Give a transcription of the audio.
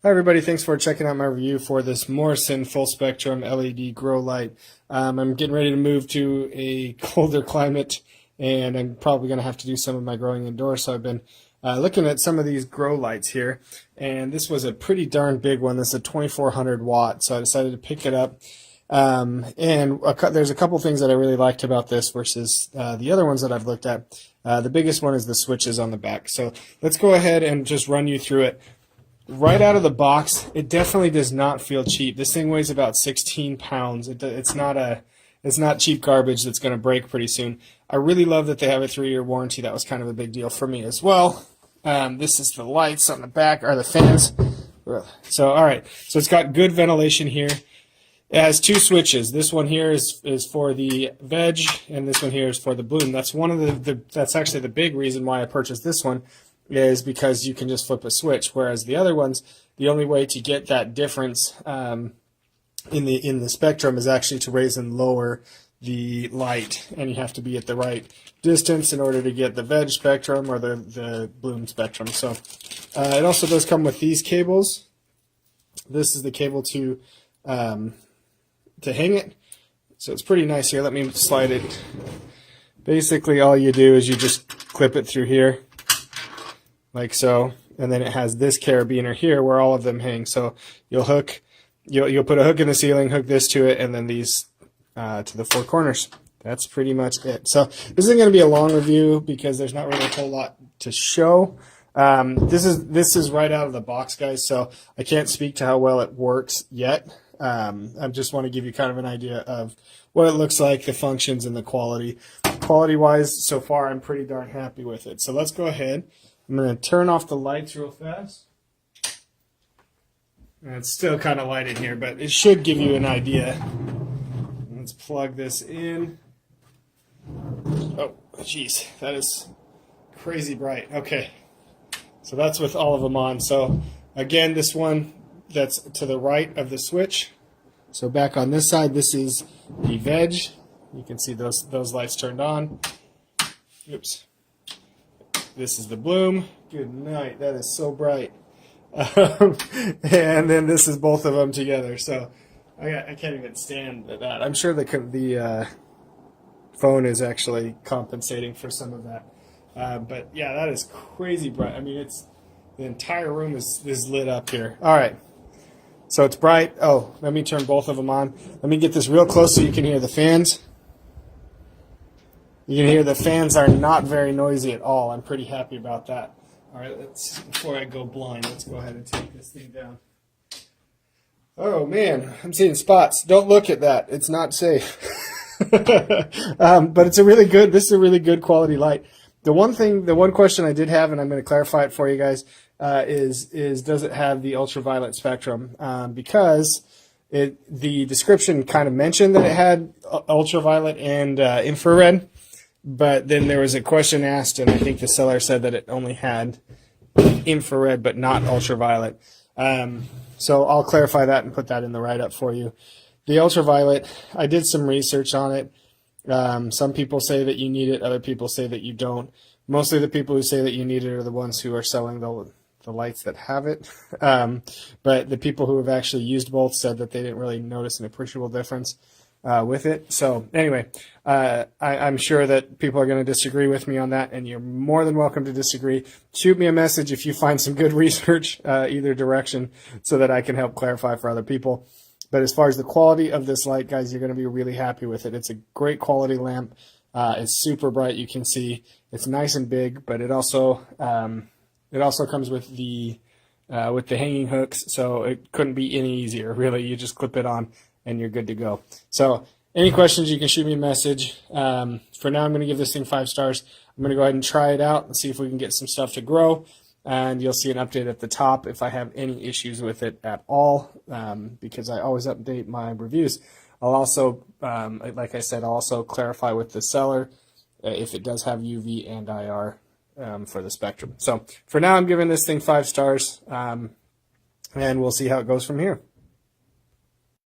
Hi everybody, thanks for checking out my review for this MORSEN full spectrum LED grow light. I'm getting ready to move to a colder climate and I'm probably going to have to do some of my growing indoors, so I've been looking at some of these grow lights here, and this was a pretty darn big one. This is a 2400 watt, so I decided to pick it up. There's a couple things that I really liked about this versus the other ones that I've looked at. The biggest one is the switches on the back. So let's go ahead and just run you through it. Right out of the box, it definitely does not feel cheap. This thing weighs about 16 pounds. It's not cheap garbage that's going to break pretty soon. I really love that they have a 3-year warranty. That was kind of a big deal for me as well. This is the lights on the back, or the fans. So, all right. So it's got good ventilation here. It has 2 switches. This one here is for the veg, and this one here is for the bloom. That's one of that's actually the big reason why I purchased this one, is because you can just flip a switch, whereas the other ones, the only way to get that difference in the spectrum is actually to raise and lower the light, and you have to be at the right distance in order to get the veg spectrum or the bloom spectrum. So it also does come with these cables. This is the cable to hang it, so it's pretty nice here. Let me slide it. Basically all you do is you just clip it through here like so, and then it has this carabiner here where all of them hang. So you'll put a hook in the ceiling, hook this to it, and then these to the 4 corners. That's pretty much it. So this isn't going to be a long review because there's not really a whole lot to show. This is right out of the box, guys, so I can't speak to how well it works yet. I just want to give you kind of an idea of what it looks like, the functions, and the quality. Quality-wise, so far, I'm pretty darn happy with it. So let's go ahead. I'm going to turn off the lights real fast. And it's still kind of light in here, but it should give you an idea. Let's plug this in. Oh, jeez, that is crazy bright. Okay, so that's with all of them on. So again, this one that's to the right of the switch. So back on this side, this is the veg. You can see those lights turned on. Oops. This is the bloom. Good night. That is so bright. And then this is both of them together. So I can't even stand that. I'm sure the phone is actually compensating for some of that. But yeah, that is crazy bright. I mean, the entire room is lit up here. All right. So it's bright. Oh, let me turn both of them on. Let me get this real close so you can hear the fans. You can hear the fans are not very noisy at all. I'm pretty happy about that. All right, before I go blind, let's go ahead and take this thing down. Oh man, I'm seeing spots. Don't look at that. It's not safe. But this is a really good quality light. The one question I did have, and I'm going to clarify it for you guys, is does it have the ultraviolet spectrum? Because the description kind of mentioned that it had ultraviolet and infrared. But then there was a question asked, and I think the seller said that it only had infrared but not ultraviolet. So I'll clarify that and put that in the write-up for you. The ultraviolet, I did some research on it. Some people say that you need it. Other people say that you don't. Mostly the people who say that you need it are the ones who are selling the lights that have it. But the people who have actually used both said that they didn't really notice an appreciable difference with it. So anyway, I'm sure that people are going to disagree with me on that, and you're more than welcome to disagree. Shoot me a message if you find some good research either direction so that I can help clarify for other people. But as far as the quality of this light, guys, you're going to be really happy with it. It's a great quality lamp. It's super bright. You can see it's nice and big, but it also comes with the hanging hooks, so it couldn't be any easier. Really, you just clip it on and you're good to go. So any questions, you can shoot me a message. For now, I'm going to give this thing 5 stars. I'm going to go ahead and try it out and see if we can get some stuff to grow. And you'll see an update at the top if I have any issues with it at all, because I always update my reviews. I'll also, like I said, I'll also clarify with the seller if it does have UV and IR for the spectrum. So for now, I'm giving this thing 5 stars, and we'll see how it goes from here.